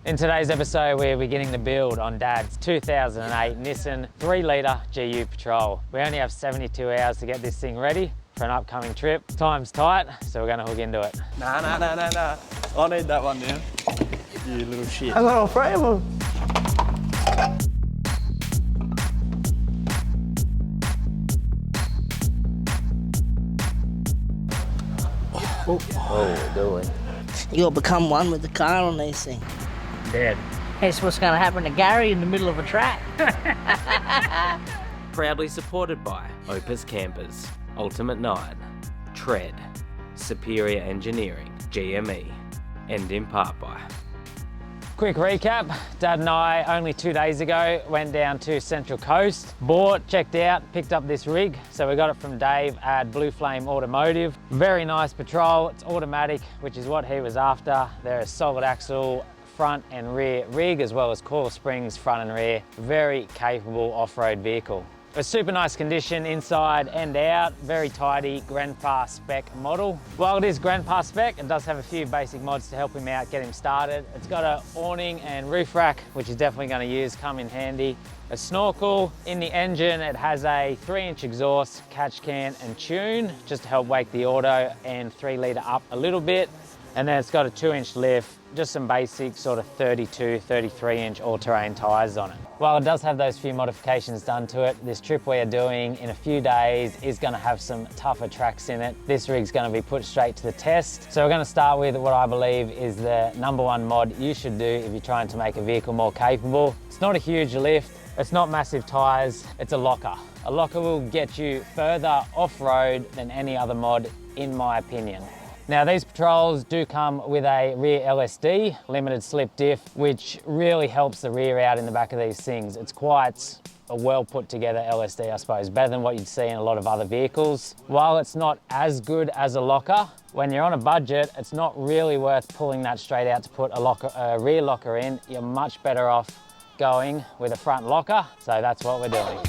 In today's episode, we're beginning the build on Dad's 2008 Nissan 3-litre GU Patrol. We only have 72 hours to get this thing ready for an upcoming trip. Time's tight, so we're gonna hook into it. Nah. I need that one now. You little shit. I'm not afraid of them. Oh, we're doing. You'll become one with the car on these things. Dead. That's what's going to happen to Gary in the middle of a track. Proudly supported by Opus Campers, Ultimate 9, Tread, Superior Engineering, GME, and in part by... Quick recap, Dad and I only 2 days ago went down to Central Coast, bought, checked out, picked up this rig. So we got it from Dave at Blue Flame Automotive. Very nice Patrol, it's automatic, which is what he was after. They're a solid axle, front and rear rig, as well as coil springs front and rear. Very capable off-road vehicle. A super nice condition inside and out, very tidy Grandpa spec model. While it is Grandpa spec, it does have a few basic mods to help him out, get him started. It's got an awning and roof rack, which is definitely going to use, come in handy. A snorkel. In the engine, it has a 3-inch exhaust, catch can and tune, just to help wake the auto and 3-litre up a little bit. And then it's got a 2-inch lift, just some basic sort of 32, 33-inch all-terrain tyres on it. While it does have those few modifications done to it, this trip we are doing in a few days is going to have some tougher tracks in it. This rig's going to be put straight to the test. So we're going to start with what I believe is the #1 mod you should do if you're trying to make a vehicle more capable. It's not a huge lift, it's not massive tyres, it's a locker. A locker will get you further off-road than any other mod, in my opinion. Now these Patrols do come with a rear LSD, limited slip diff, which really helps the rear out in the back of these things. It's quite a well put together LSD, I suppose, better than what you'd see in a lot of other vehicles. While it's not as good as a locker, when you're on a budget, it's not really worth pulling that straight out to put a rear locker in. You're much better off going with a front locker, so that's what we're doing.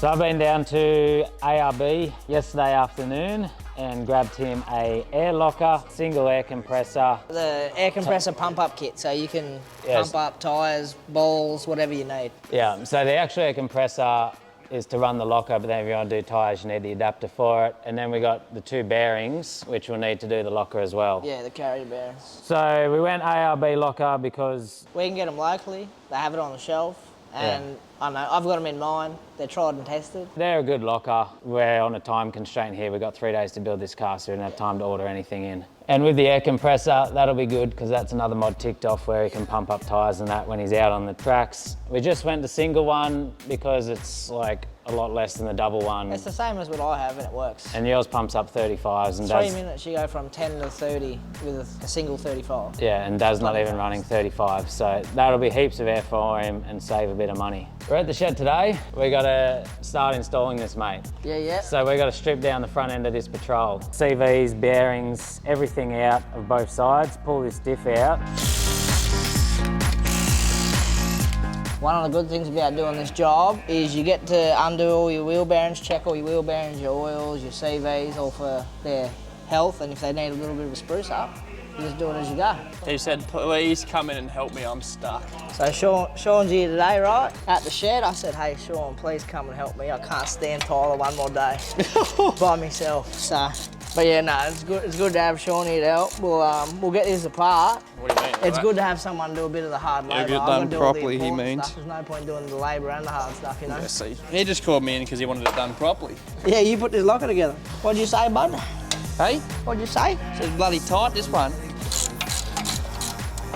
So I've been down to ARB yesterday afternoon and grabbed him a air locker, single air compressor. The air compressor pump-up kit, so you can pump up tyres, balls, whatever you need. Yeah, so the actual air compressor is to run the locker, but then if you want to do tyres, you need the adapter for it. And then we got the 2 bearings, which we'll need to do the locker as well. Yeah, the carrier bearings. So we went ARB locker because... We can get them locally, they have it on the shelf. And I know, I've got them in mine. They're tried and tested. They're a good locker. We're on a time constraint here. We've got 3 days to build this car, so we don't have time to order anything in. And with the air compressor, that'll be good because that's another mod ticked off where he can pump up tyres and that when he's out on the tracks. We just went the single one because it's like a lot less than the double one. It's the same as what I have and it works. And yours pumps up 35s and 3 minutes you go from 10 to 30 with a single 35. Yeah, and Dad's not even running 35, so that'll be heaps of air for him and save a bit of money. We're at the shed today. We got to start installing this, mate. Yeah. So we got to strip down the front end of this Patrol. CVs, bearings, everything out of both sides. Pull this diff out. One of the good things about doing this job is you get to undo all your wheel bearings, check all your wheel bearings, your oils, your CVs, all for their health, and if they need a little bit of a spruce up, you just do it as you go. He said, please come in and help me, I'm stuck. So Sean's here today, right? At the shed, I said, hey Sean, please come and help me. I can't stand Tyler one more day by myself. So, but yeah, no, it's good to have Sean here to help. We'll get this apart. What do you mean? It's good to have someone do a bit of the hard labour. Get done properly, he means. There's no point doing the labour and the hard stuff, you know? Yeah, see, he just called me in because he wanted it done properly. Yeah, you put this locker together. What'd you say, bud? Hey? What'd you say? It's bloody tight, this one.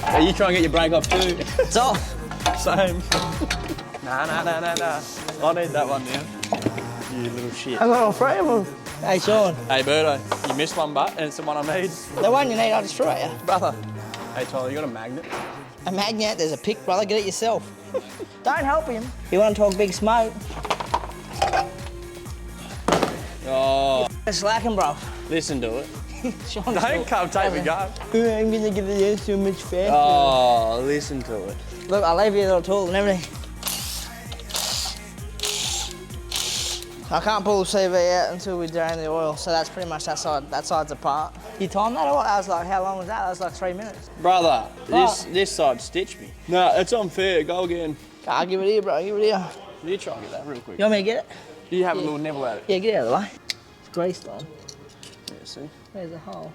Hey, you try and get your brake off too. It's off. Same. Nah. I need that one now. You little shit. I'm not afraid of them. Hey, Sean. Hey, Birdo, you missed one butt and it's the one I need. The one you need, I'll destroy you. Brother. Hey, Tyler, you got a magnet? A magnet? There's a pick, brother. Get it yourself. Don't help him. You want to talk big smoke? Oh. It's slacking, bro. Listen to it. Sean, Don't come take me go. I'm gonna get the so much faster. Oh, listen to it. Look, I'll leave you a little tool and everything. I can't pull the CV out until we drain the oil, so that's pretty much that side's apart. You timed that or what? That was like, how long was that? That was like 3 minutes. Brother, What? this side stitched me. No, it's unfair. Go again. I'll give it here, bro. Give it here. You try and get that real quick. You want me to get it? You have a little nibble at it. Yeah, get it out of the way. It's greased on. Yeah, see? There's a hole.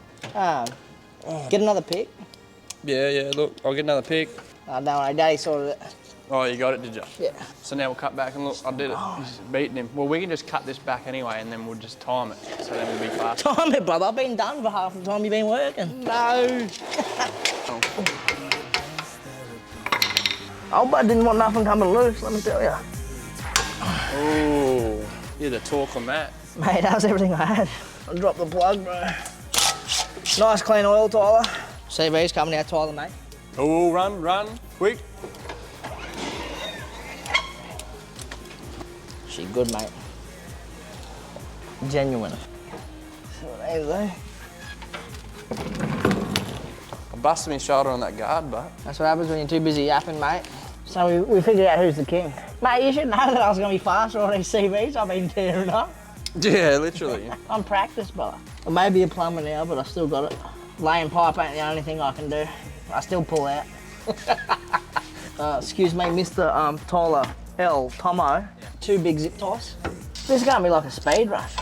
Get another pick. Yeah, look, I'll get another pick. Don't worry, Daddy sorted it. Oh, you got it, did you? Yeah. So now we'll cut back and look, I did it. He's beating him. Well, we can just cut this back anyway and then we'll just time it. So then we'll be fast. Time it, brother. I've been done for half the time you've been working. No. Oh, but I didn't want nothing coming loose, let me tell you. Oh, you're the talk on that. Mate, that was everything I had. I dropped the plug, bro. Nice clean oil, Tyler. CV's coming out, Tyler, mate. Oh, run, quick. She good, mate. Genuine. See what they do. I busted my shoulder on that guard, but. That's what happens when you're too busy yapping, mate. So we figured out who's the king. Mate, you should know that I was going to be faster on these CVs. I've been tearing up. Yeah, literally. I'm practiced, brother. I may be a plumber now, but I still got it. Laying pipe ain't the only thing I can do. I still pull out. Excuse me, Mr. Tyler L. Tomo. Yeah. 2 big zip ties. This is going to be like a speed rush.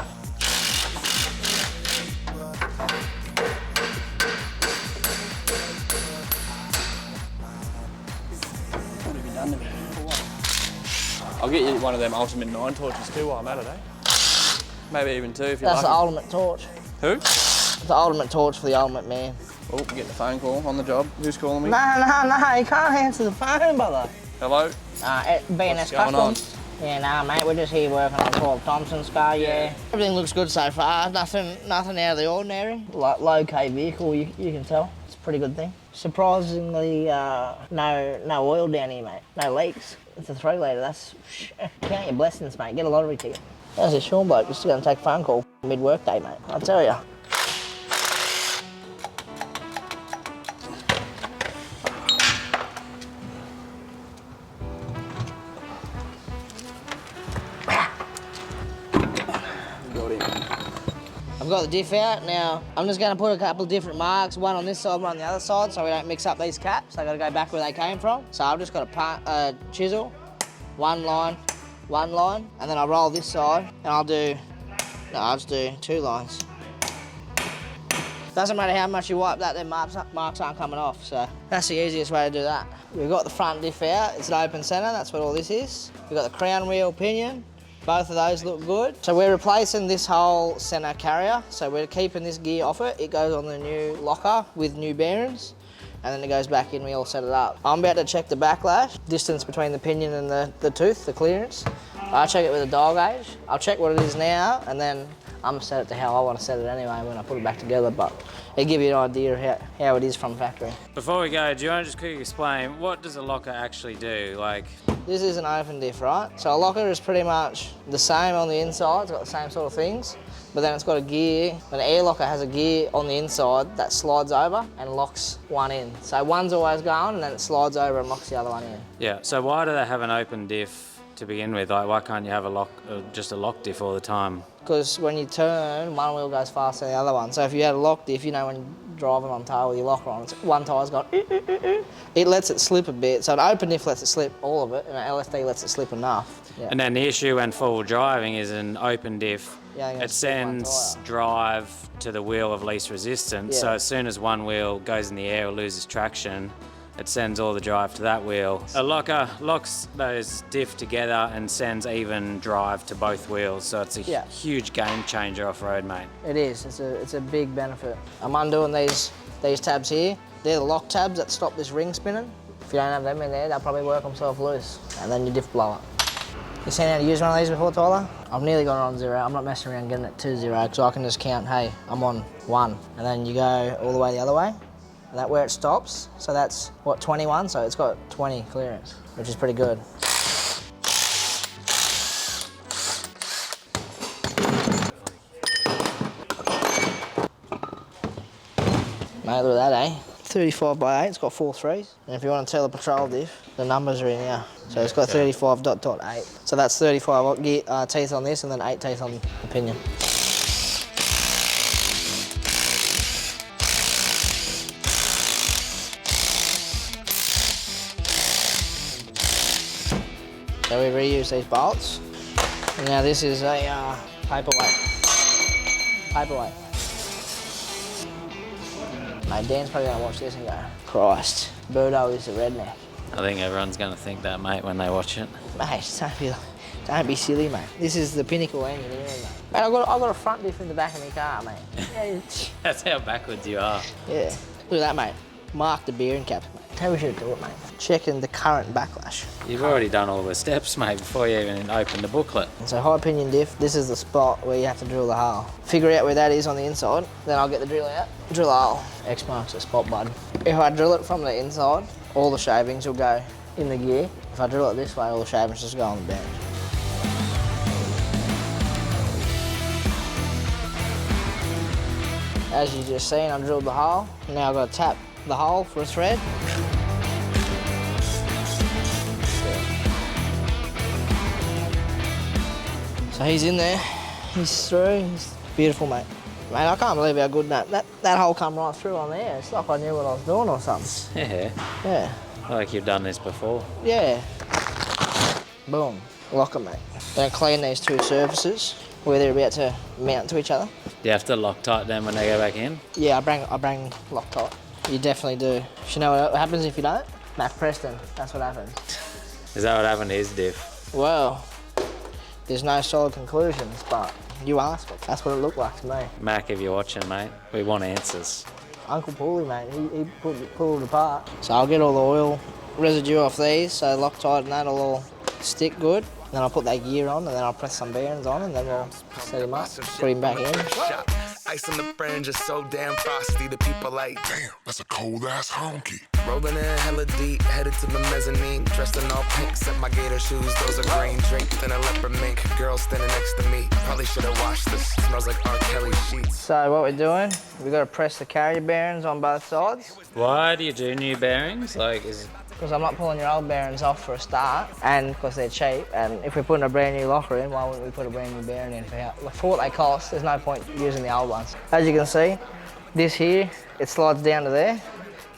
What have you done to me? I'll get you one of them Ultimate 9 torches too while I'm at it, eh? Maybe even 2 if you like. That's the ultimate torch. Who? The ultimate torch for the ultimate man. Oh, we're getting a phone call on the job. Who's calling me? No, you can't answer the phone, brother. Hello? B&S What's going Customs. Yeah, nah, mate, we're just here working on 12 Thompson's car, yeah. Everything looks good so far. Nothing out of the ordinary. Like low-K vehicle, you can tell. It's a pretty good thing. Surprisingly, no oil down here, mate. No leaks. It's a 3 litre. That's count your blessings, mate. Get a lottery ticket. There's a Sean bloke just going to take a phone call mid-work day, mate. I'll tell you. I've got the diff out now. I'm just going to put a couple of different marks, one on this side, one on the other side, so we don't mix up these caps. I've got to go back where they came from. So I've just got a chisel, one line, and then I'll roll this side, and I'll just do 2 lines. Doesn't matter how much you wipe that, then marks aren't coming off, so that's the easiest way to do that. We've got the front diff out, it's an open centre, that's what all this is. We've got the crown wheel pinion. Both of those look good. So we're replacing this whole centre carrier. So we're keeping this gear off it. It goes on the new locker with new bearings, and then it goes back in, we all set it up. I'm about to check the backlash, distance between the pinion and the tooth, the clearance. I'll check it with a dial gauge. I'll check what it is now, and then I'm gonna set it to how I want to set it anyway when I put it back together, but it'll give you an idea of how it is from factory. Before we go, do you want to just quickly explain, what does a locker actually do? Like, this is an open diff, right? So a locker is pretty much the same on the inside, it's got the same sort of things, but then it's got a gear. An air locker has a gear on the inside that slides over and locks one in. So one's always going, and then it slides over and locks the other one in. yeah, so why do they have an open diff to begin with? Like, why can't you have just a lock diff all the time? Because when you turn, one wheel goes faster than the other one. So if you had a lock diff, you know when you're driving on tail with your locker on, one tyre's got, it lets it slip a bit. So an open diff lets it slip all of it, and an LSD lets it slip enough. Yeah. And then the issue when full driving is an open diff, it sends drive to the wheel of least resistance. Yeah. So as soon as one wheel goes in the air or loses traction, it sends all the drive to that wheel. A locker locks those diff together and sends even drive to both wheels. So it's a huge game changer off-road, mate. It is, it's a big benefit. I'm undoing these tabs here. They're the lock tabs that stop this ring spinning. If you don't have them in there, they'll probably work themselves loose, and then your diff blow up. You seen how to use one of these before, Tyler? I've nearly got it on 0. I'm not messing around getting it to 0, because I can just count, hey, I'm on 1. And then you go all the way the other way, and that's where it stops. So that's, what, 21? So it's got 20 clearance, which is pretty good. Mate, look at that, eh? 35 by 8, it's got 4 threes. And if you want to tell the Patrol diff, the numbers are in here. So it's got 35.8. So that's 35 teeth on this and then 8 teeth on the pinion. So we reuse these bolts. And now this is a paperweight. Paperweight. Mate, Dan's probably gonna watch this and go, Christ, Birdo is a redneck. I think everyone's going to think that, mate, when they watch it. Mate, don't be silly, mate. This is the pinnacle engineering, mate. Mate, I've got a front diff in the back of my car, mate. Yeah, That's how backwards you are. yeah. Look at that, mate. Mark the bearing caps, mate. How we should do it, mate. Checking the current backlash. You've already done all the steps, mate, before you even opened the booklet. So high pinion diff, this is the spot where you have to drill the hole. Figure out where that is on the inside, then I'll get the drill out, drill a hole. X marks the spot, bud. If I drill it from the inside, all the shavings will go in the gear. If I drill it this way, all the shavings just go on the bench. As you just seen, I drilled the hole. Now I've got to tap the hole for a thread. So he's in there, he's through, he's beautiful, mate. Mate, I can't believe how good that hole come right through on there. It's like I knew what I was doing or something. Yeah. Yeah. Like you've done this before. Yeah. Boom. Lock 'em, mate. Then clean these two surfaces where they're about to mount to each other. Do you have to Loctite them when they go back in? Yeah, I bring Loctite. You definitely do. You know what happens if you don't? Matt Preston, that's what happens. Is that what happened to his diff? Well, there's no solid conclusions, but you asked it. That's what it looked like to me. Mac, if you're watching, mate, we want answers. Uncle Paulie, mate, he pulled it apart. So I'll get all the oil residue off these, so Loctite and that'll all stick good. Then I'll put that gear on and then I'll press some bearings on and then we'll set him up, put him back in. Ice on the fringe is so damn frosty, the people like, damn, that's a cold ass honky. Rolling in hella deep, headed to the mezzanine, dressed in all pink, set my gator shoes, those are green, draped in a leopard mink, girl standing next to me, probably should have washed this, smells like R. Kelly sheets. So what we're doing, we've got to press the carrier bearings on both sides. Why do you do new bearings? Because I'm not pulling your old bearings off for a start, and because they're cheap, and if we're putting a brand new locker in, why wouldn't we put a brand new bearing in? For what they cost, there's no point using the old ones. As you can see, this here, it slides down to there.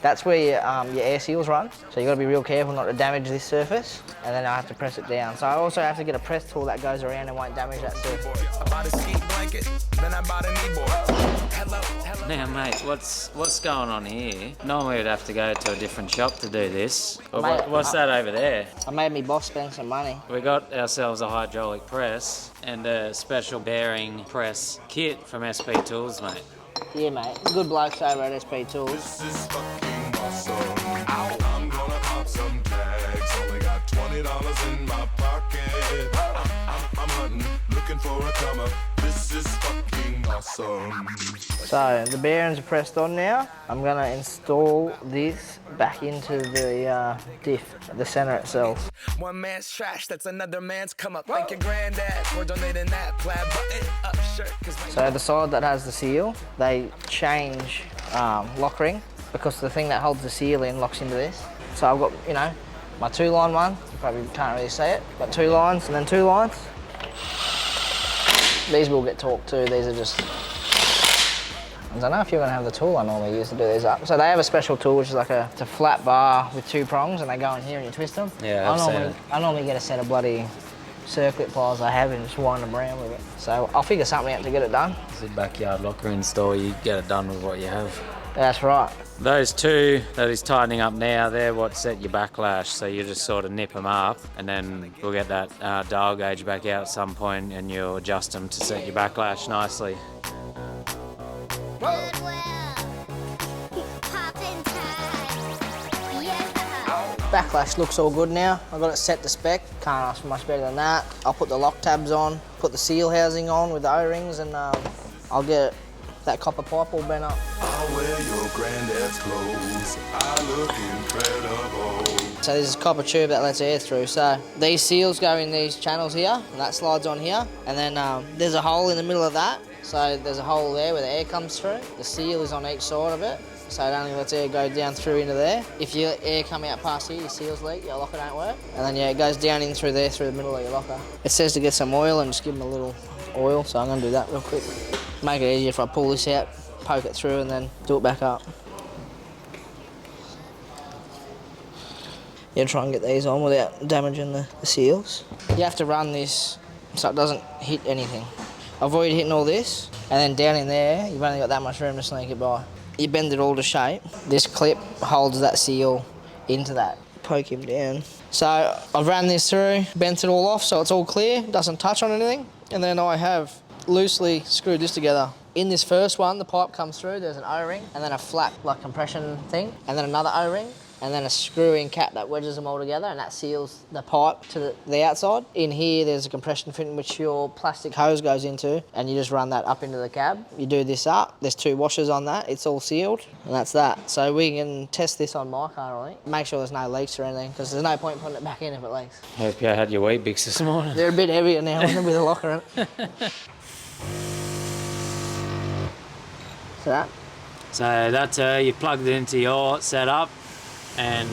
That's where your air seals run, so you've got to be real careful not to damage this surface, and then I have to press it down. So I also have to get a press tool that goes around and won't damage that surface. I bought a ski blanket, then I bought a kneeboard. Now, mate, what's going on here? Normally we'd have to go to a different shop to do this. But what's that over there? I made me boss spend some money. We got ourselves a hydraulic press and a special bearing press kit from SP Tools, mate. Yeah, mate. Good blokes over at SP Tools. This is fucking awesome. I'm gonna pop some tags. Only got $20 in my pocket. I'm hunting, looking for a come up. This is fucking awesome. So the bearings are pressed on now. I'm gonna install this back into the diff, the center itself. One man's trash, that's another man's come up. Thank your granddad for donating that plaid button up shirt. So the side that has the seal, they change lock ring because the thing that holds the seal in locks into this. So I've got, you know, my 2-line one. You probably can't really see it. Got 2 lines and then 2 lines. These will get torqued too. These are just, I don't know if you're gonna have the tool I normally use to do these up. So they have a special tool which is like it's a flat bar with 2 prongs and they go in here and you twist them. Yeah, I normally get a set of bloody circlip pliers I have and just wind them around with it. So I'll figure something out to get it done. It's a backyard locker install, you get it done with what you have. That's right. Those 2 that he's tightening up now, they're what set your backlash, so you just sort of nip them up and then we'll get that dial gauge back out at some point and you'll adjust them to set your backlash nicely. Backlash looks all good now. I've got it set to spec. Can't ask for much better than that. I'll put the lock tabs on, put the seal housing on with the O-rings and I'll get that copper pipe all bent up. I'll wear your granddad's clothes. I look incredible. So there's a copper tube that lets air through. So these seals go in these channels here and that slides on here. And then there's a hole in the middle of that. So there's a hole there where the air comes through. The seal is on each side of it. so it only lets air go down through into there. If your air come out past here, your seals leak, your locker don't work. And then, yeah, it goes down in through there, through the middle of your locker. It says to get some oil and just give them a little oil, so I'm going to do that real quick. Make it easier if I pull this out, poke it through and then do it back up. Yeah, try and get these on without damaging the seals. You have to run this so it doesn't hit anything. Avoid hitting all this, and then down in there, you've only got that much room to sneak it by. You bend it all to shape. This clip holds that seal into that. Poke him down. So I've ran this through, bent it all off so it's all clear, doesn't touch on anything, and then I have loosely screwed this together. In this first one, the pipe comes through, there's an O-ring, and then a flap, like compression thing, and then another O-ring, and then a screw-in cap that wedges them all together, and that seals the pipe to the outside. In here, there's a compression fin which your plastic hose goes into, and you just run that up into the cab. You do this up, there's 2 washers on that, it's all sealed, and that's that. So we can test this on my car, I think. Make sure there's no leaks or anything, because there's no point putting it back in if it leaks. Hope you had your Weet Bix this morning. They're a bit heavier now with a locker in it. So that's you plugged it into your setup, and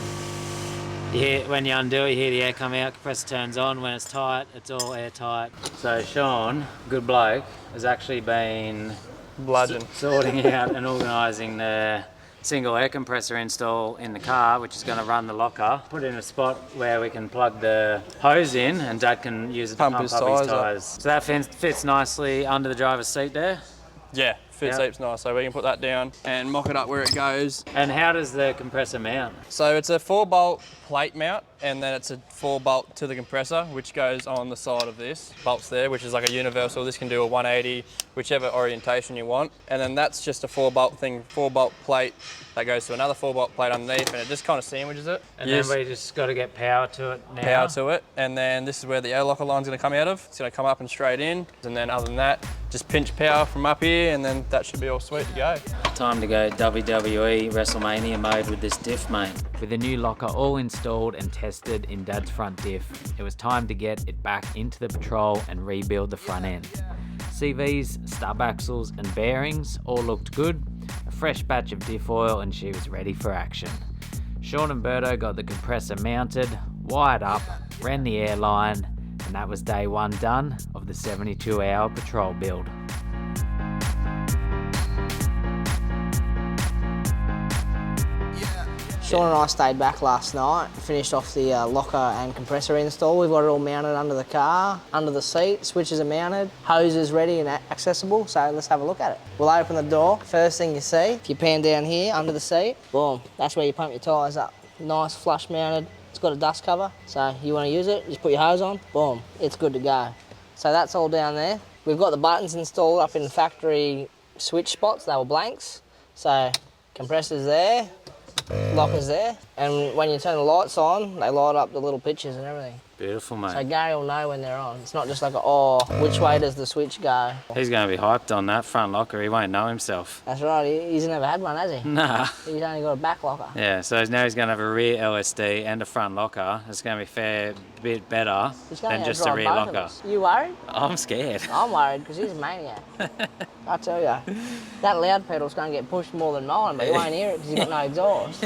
you hear, when you undo it, you hear the air come out, compressor turns on. When it's tight, it's all airtight. So Sean, good bloke, has actually been sorting out and organising the single air compressor install in the car, which is going to run the locker. Put it in a spot where we can plug the hose in, and Dad can use it to pump up his tyres. So that fits nicely under the driver's seat there. Yeah, fits heaps nice. So we can put that down and mock it up where it goes. And how does the compressor mount? So it's a 4-bolt plate mount, and then it's a 4-bolt to the compressor, which goes on the side of this. Bolts there, which is like a universal. This can do a 180, whichever orientation you want. And then that's just a 4-bolt thing, 4-bolt plate that goes to another 4-bolt plate underneath, and it just kind of sandwiches it. And then we just got to get power to it now. Power to it, and then this is where the air locker line's going to come out of. It's going to come up and straight in, and then other than that, just pinch power from up here, and then that should be all sweet to go. Time to go WWE WrestleMania mode with this diff, mate. With the new locker all installed and tested in Dad's front diff, it was time to get it back into the Patrol and rebuild the front end. CVs, stub axles and bearings all looked good, a fresh batch of diff oil and she was ready for action. Sean and Berto got the compressor mounted, wired up, ran the air line, and that was day 1 done of the 72-hour Patrol build. Sean and I stayed back last night, finished off the locker and compressor install. We've got it all mounted under the car, under the seat, switches are mounted, hose is ready and accessible, so let's have a look at it. We'll open the door. First thing you see, if you pan down here under the seat, boom, that's where you pump your tyres up. Nice flush mounted, it's got a dust cover, so you want to use it, just put your hose on, boom, it's good to go. So that's all down there. We've got the buttons installed up in the factory switch spots, they were blanks, so compressor's there, locker's there, and when you turn the lights on, they light up the little pictures and everything. Beautiful, mate. So Gary will know when they're on. It's not just like, which way does the switch go? He's going to be hyped on that front locker. He won't know himself. That's right. He's never had one, has he? Nah. He's only got a back locker. Yeah, so now he's going to have a rear LSD and a front locker. It's going to be a fair bit better than just a rear locker. You worried? I'm scared. I'm worried because he's a maniac. I tell you, that loud pedal's going to get pushed more than mine, but you won't hear it because he's got no exhaust.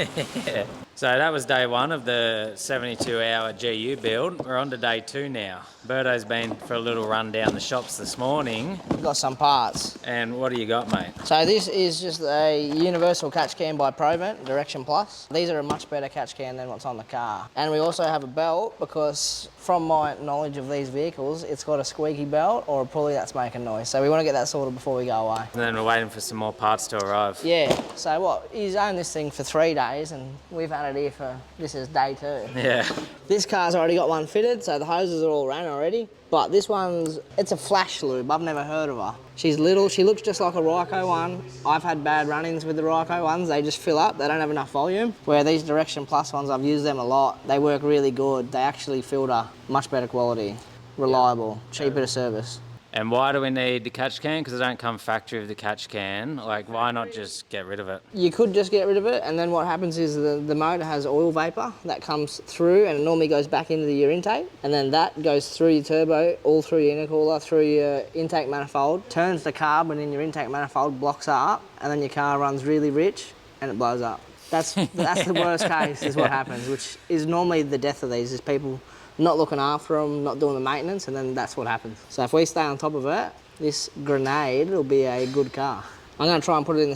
Yeah. So that was day 1 of the 72-hour GU build. We're on to day 2 now. Berto's been for a little run down the shops this morning. We've got some parts. And what do you got, mate? So this is just a universal catch can by Provent, Direction Plus. These are a much better catch can than what's on the car. And we also have a belt because from my knowledge of these vehicles, it's got a squeaky belt or a pulley that's making noise. So we want to get that sorted before we go away. And then we're waiting for some more parts to arrive. Yeah, so what, he's owned this thing for 3 days and we've had it here for, this is day 2. Yeah. This car's already got one fitted, so the hoses are all ran already. But this one's, it's a flash lube, I've never heard of her. She's little, she looks just like a Ryco one. I've had bad run-ins with the Ryco ones, they just fill up, they don't have enough volume. Where these Direction Plus ones, I've used them a lot. They work really good, they actually filter, much better quality, reliable, cheaper to service. And why do we need the catch can? Because it don't come factory with the catch can. Like, why not just get rid of it? You could just get rid of it, and then what happens is the motor has oil vapour that comes through, and it normally goes back into your intake, and then that goes through your turbo, all through your intercooler, through your intake manifold, turns the carbon in your intake manifold, blocks up, and then your car runs really rich, and it blows up. That's the worst case is what happens, which is normally the death of these, is people not looking after them, not doing the maintenance, and then that's what happens. So if we stay on top of it, this grenade will be a good car. I'm going to try and put it in the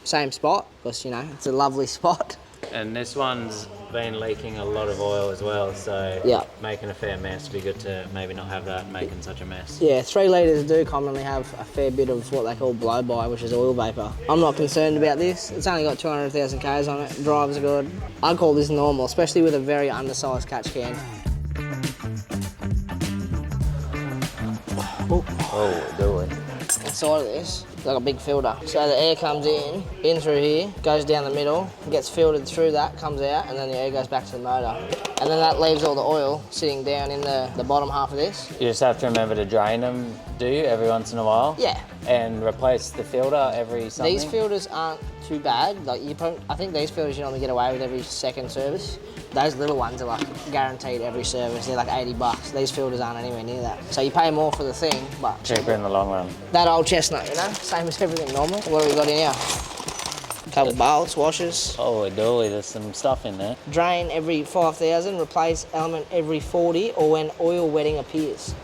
same spot because, you know, it's a lovely spot. And this one's been leaking a lot of oil as well, so yeah, making a fair mess. Be good to maybe not have that making such a mess. Yeah, 3 litres do commonly have a fair bit of what they call blow-by, which is oil vapour. I'm not concerned about this. It's only got 200,000 Ks on it. Drives are good. I'd call this normal, especially with a very undersized catch can. Oh, do it. Inside of this, it's like a big filter. So the air comes in through here, goes down the middle, gets filtered through that, comes out, and then the air goes back to the motor. And then that leaves all the oil sitting down in the bottom half of this. You just have to remember to drain them, do you, every once in a while? Yeah. And replace the filter every something? These filters aren't too bad. Like I think these filters you normally get away with every second service. Those little ones are like guaranteed every service. They're like $80. These filters aren't anywhere near that. So you pay more for the thing, but cheaper in the long run. That old chestnut, you know, same as everything normal. What have we got in here? Couple bolts, washers. Holy dooly, there's some stuff in there. Drain every 5,000, replace element every 40, or when oil wetting appears.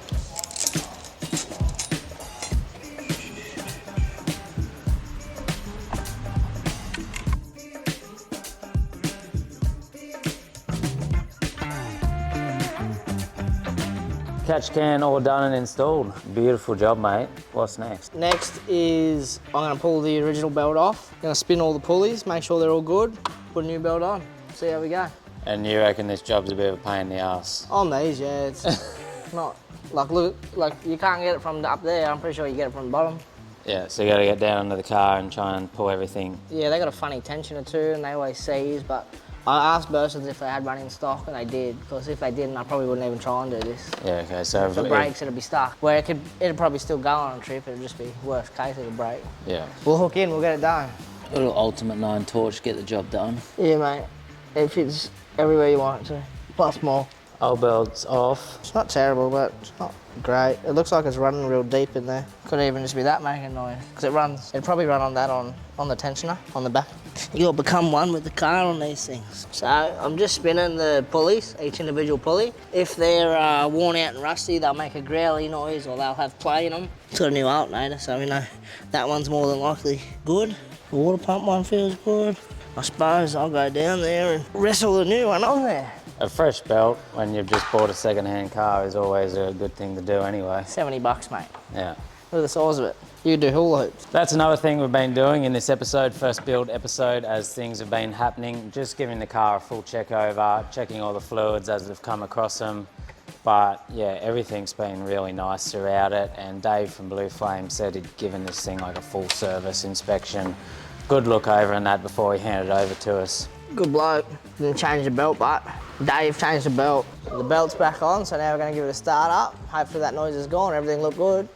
Catch can all done and installed. Beautiful job, mate. What's next? Next is I'm going to pull the original belt off. Going to spin all the pulleys, make sure they're all good, put a new belt on, see how we go. And you reckon this job's a bit of a pain in the ass? On these, yeah, it's not like look like you can't get it from up there. I'm pretty sure you get it from the bottom. Yeah, so you got to get down under the car and try and pull everything. Yeah, they got a funny tensioner too, and they always seize, but I asked Bursons if they had running stock, and they did, because if they didn't, I probably wouldn't even try and do this. Yeah, okay, so... If it breaks, it'll be stuck. Where it'd probably still go on a trip, it'd just be worst case, it'll break. Yeah. We'll hook in, we'll get it done. A little Ultimate 9 torch, get the job done. Yeah, mate. It fits everywhere you want it to, plus more. Old belt's off. It's not terrible, but it's not great. It looks like it's running real deep in there. Could even just be that making noise, because it'd probably run on that on the tensioner, on the back. You'll become one with the car on these things. So I'm just spinning the pulleys, each individual pulley. If they're worn out and rusty, they'll make a growly noise or they'll have play in them. It's got a new alternator, so we know that one's more than likely good. The water pump one feels good. I suppose I'll go down there and wrestle the new one on there. A fresh belt when you've just bought a second-hand car is always a good thing to do anyway. $70, mate. Yeah. Look at the size of it. You do hula hoops. That's another thing we've been doing in this episode, first build episode, as things have been happening. Just giving the car a full check over, checking all the fluids as they've come across them. But yeah, everything's been really nice throughout it. And Dave from Blue Flame said he'd given this thing like a full service inspection. Good look over and that before he handed it over to us. Good bloke. Didn't change the belt, but Dave changed the belt. The belt's back on, so now we're going to give it a start up. Hopefully that noise is gone, everything looked good.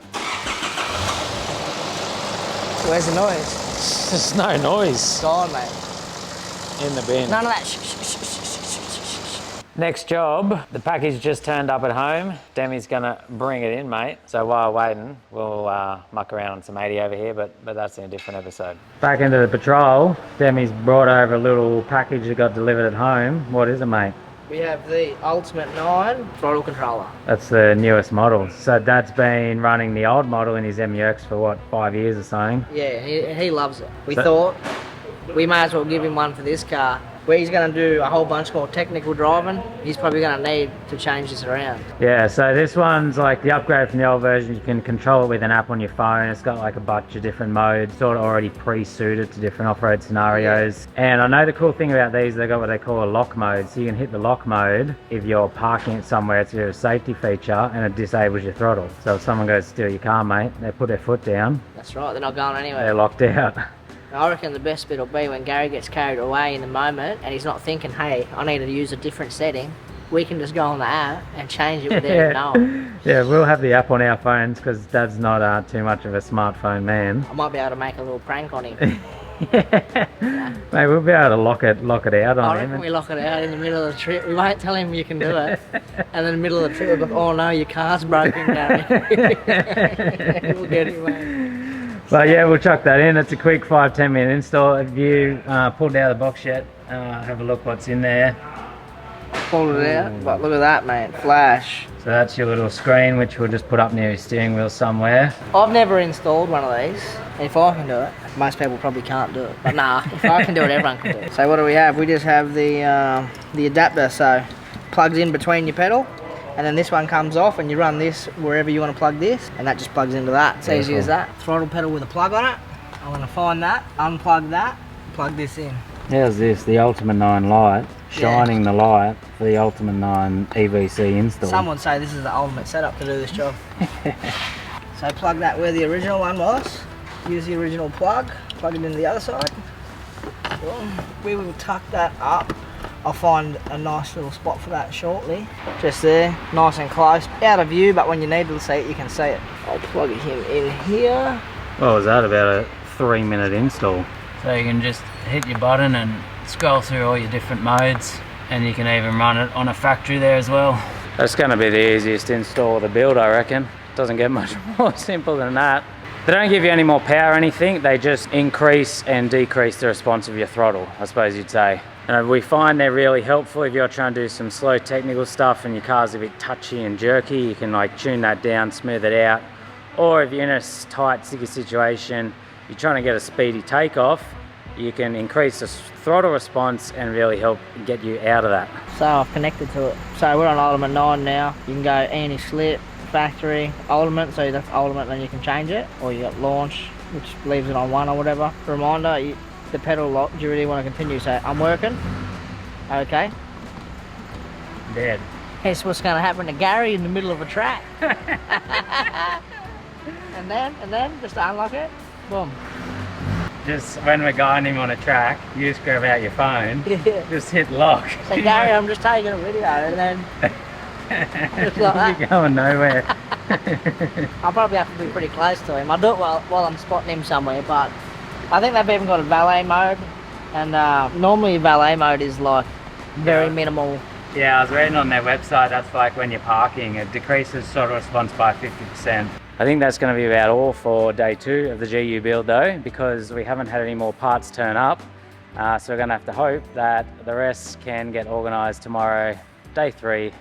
Where's the noise? There's no noise. It's gone, mate. In the bin. None of that Next job, the package just turned up at home. Demi's gonna bring it in, mate. So while waiting, we'll muck around on some 80 over here, but that's in a different episode. Back into the Patrol, Demi's brought over a little package that got delivered at home. What is it, mate? We have the Ultimate 9 throttle controller. That's the newest model. So Dad's been running the old model in his MUX for what, 5 years or something? Yeah, he loves it. We thought we may as well give him one for this car. Where he's going to do a whole bunch more technical driving, he's probably going to need to change this around. Yeah, so this one's like the upgrade from the old version. You can control it with an app on your phone. It's got like a bunch of different modes, sort of already pre-suited to different off-road scenarios. Yeah. And I know the cool thing about these, they've got what they call a lock mode. So you can hit the lock mode if you're parking it somewhere. It's a safety feature and it disables your throttle. So if someone goes to steal your car, mate, they put their foot down. That's right, they're not going anywhere. They're locked out. I reckon the best bit will be when Gary gets carried away in the moment and he's not thinking, hey, I need to use a different setting. We can just go on the app and change it without even knowing. Yeah, we'll have the app on our phones because Dad's not too much of a smartphone man. I might be able to make a little prank on him. Yeah. Mate, we'll be able to lock it out on him. I reckon we lock it out in the middle of the trip. We won't tell him you can do it. And in the middle of the trip, we'll go, oh no, your car's broken, Gary. We'll get him, mate. But yeah, we'll chuck that in. It's a quick 5-10 minute install. If you pulled out of the box yet, have a look what's in there. Pulled it out, but look at that, mate. Flash. So that's your little screen, which we'll just put up near your steering wheel somewhere. I've never installed one of these. If I can do it, most people probably can't do it. But nah, if I can do it, everyone can do it. So what do we have? We just have the adapter, so plugs in between your pedal, and then this one comes off, and you run this wherever you want to plug this, and that just plugs into that. It's easy as that. Throttle pedal with a plug on it. I'm gonna find that, unplug that, plug this in. How's this? The Ultima 9 light, shining the light for the Ultima 9 EVC install. Some would say this is the ultimate setup to do this job. So plug that where the original one was. Use the original plug it into the other side. We will tuck that up. I'll find a nice little spot for that shortly. Just there, nice and close. Out of view, but when you need to see it, you can see it. I'll plug him in here. What was that, about a 3-minute install? So you can just hit your button and scroll through all your different modes, and you can even run it on a factory there as well. That's going to be the easiest install of the build, I reckon. Doesn't get much more simple than that. They don't give you any more power or anything, they just increase and decrease the response of your throttle, I suppose you'd say. And we find they're really helpful if you're trying to do some slow technical stuff and your car's a bit touchy and jerky. You can like tune that down, smooth it out. Or if you're in a tight, sticky situation, you're trying to get a speedy takeoff, you can increase the throttle response and really help get you out of that. So I've connected to it. So we're on Ultimate 9 now. You can go anti-slip, factory, Ultimate, so that's Ultimate, then you can change it. Or you got launch, which leaves it on 1 or whatever. Reminder, the pedal lock, do you really want to continue? So I'm working, okay. Dead. Here's what's going to happen to Gary in the middle of a track. and then, just unlock it, boom. Just when we're guiding him on a track, you just grab out your phone, just hit lock. So Gary, I'm just taking a video, and then just like that. You're going nowhere. I'll probably have to be pretty close to him. I'll do it while I'm spotting him somewhere, but I think they've even got a valet mode, and normally valet mode is like very minimal. Yeah, I was reading on their website, that's like when you're parking, it decreases throttle response by 50%. I think that's going to be about all for day 2 of the GU build though, because we haven't had any more parts turn up. So we're going to have to hope that the rest can get organised tomorrow, day 3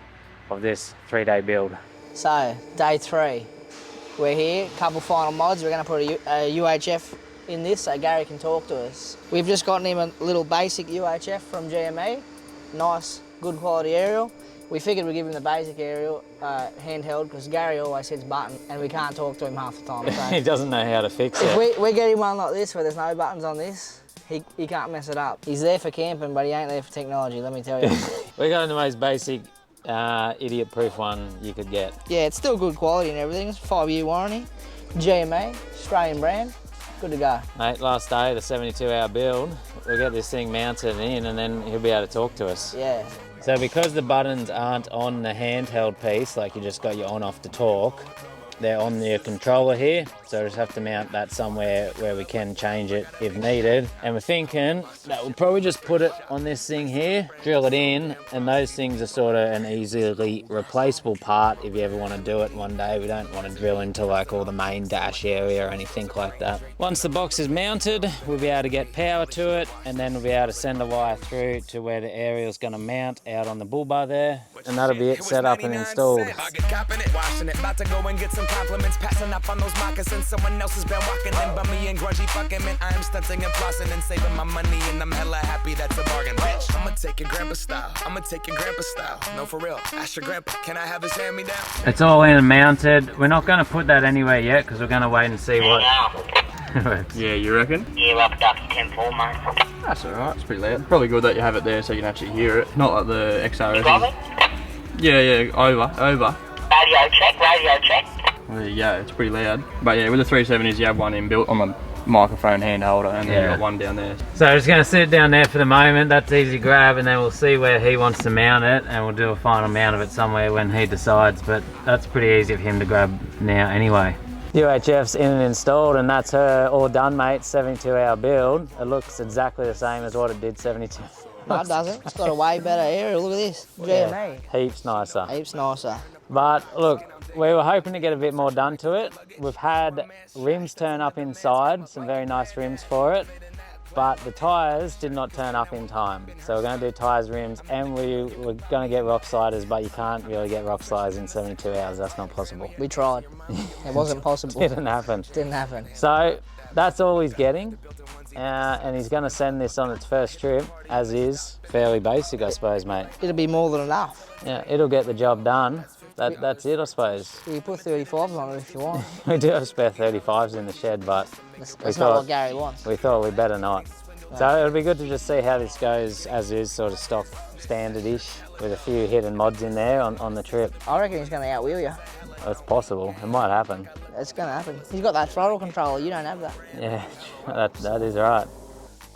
of this 3-day build. So, day 3, we're here, couple final mods. We're going to put a UHF in this so Gary can talk to us. We've just gotten him a little basic UHF from GME, nice, good quality aerial. We figured we'd give him the basic aerial handheld because Gary always hits button and we can't talk to him half the time. So he doesn't know how to fix it. If we get him one like this where there's no buttons on this, he can't mess it up. He's there for camping, but he ain't there for technology, let me tell you. We got the most basic, idiot-proof one you could get. Yeah, it's still good quality and everything. It's a 5-year warranty. GME, Australian brand. Good to go. Mate, last day, the 72-hour build, we'll get this thing mounted in and then he'll be able to talk to us. Yeah. So because the buttons aren't on the handheld piece, like you just got your on-off to talk, they're on the controller here, so I just have to mount that somewhere where we can change it if needed. And we're thinking that we'll probably just put it on this thing here, drill it in, and those things are sort of an easily replaceable part if you ever want to do it one day. We don't want to drill into like all the main dash area or anything like that. Once the box is mounted, we'll be able to get power to it, and then we'll be able to send the wire through to where the aerial's going to mount out on the bull bar there, and that'll be it set up and installed. Compliments passing up on those moccasins. Someone else has been walking in by me and grungy fucking man. I am stunting and flossing and saving my money, and I'm hella happy that's a bargain, bitch. I'ma take your grandpa style. I'ma take your grandpa style. No, for real. Ask your grandpa, can I have his hand me down? It's all in and mounted. We're not going to put that anywhere yet because we're going to wait and see what. Yeah, you reckon? Yeah, like duck 10-4, mate. That's alright, it's pretty loud. Probably good that you have it there so you can actually hear it. Not like the XRS. Yeah, over. Radio check. Well, there you go, it's pretty loud. But yeah, with the 370s you have one inbuilt on the microphone hand holder, and then you've got one down there. So I'm just going to sit it down there for the moment. That's easy to grab, and then we'll see where he wants to mount it, and we'll do a final mount of it somewhere when he decides, but that's pretty easy for him to grab now anyway. UHF's in and installed, and that's her all done, mate. 72-hour build. It looks exactly the same as what it did 72. No, it doesn't. It's got a way better aerial. Look at this. GME. Heaps nicer. Heaps nicer. But look, we were hoping to get a bit more done to it. We've had rims turn up inside, some very nice rims for it, but the tyres did not turn up in time. So we're going to do tyres, rims, and we're going to get rock sliders, but you can't really get rock sliders in 72 hours. That's not possible. We tried. It wasn't possible. Didn't happen. Didn't happen. So that's all he's getting. And he's going to send this on its first trip, as is. Fairly basic, I suppose, mate. It'll be more than enough. Yeah, it'll get the job done. That's it, I suppose. You put 35s on it if you want. We do have spare 35s in the shed, but that's not what Gary wants. We thought we better not. No. So it'll be good to just see how this goes as is, sort of stock standard-ish, with a few hidden mods in there on the trip. I reckon he's going to outwheel you. It's possible. It might happen. It's going to happen. He's got that throttle controller. You don't have that. Yeah, that is right.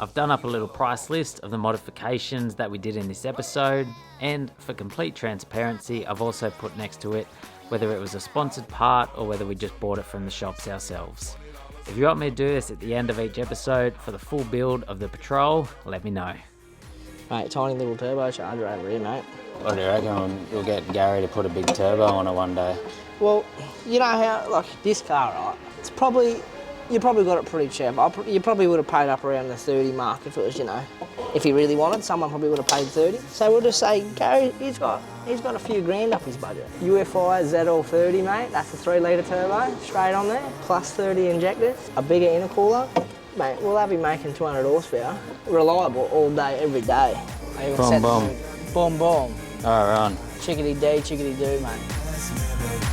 I've done up a little price list of the modifications that we did in this episode, and for complete transparency, I've also put next to it whether it was a sponsored part or whether we just bought it from the shops ourselves. If you want me to do this at the end of each episode for the full build of the Patrol, let me know. Mate, tiny little turbocharger over here, mate. What do you reckon? We'll get Gary to put a big turbo on it one day. Well, you know how, like, this car, right? It's probably, you probably got it pretty cheap. You probably would have paid up around the 30 mark if it was, you know, if he really wanted, someone probably would have paid 30. So we'll just say, Gary, he's got a few grand up his budget. UFI ZL30, mate, that's a 3 litre turbo, straight on there, plus 30 injectors, a bigger intercooler. Mate, we'll have him making 200 horsepower, reliable all day, every day. Boom, boom. Boom, boom. All right, on. Chickadee-dee, chickadee-doo, mate.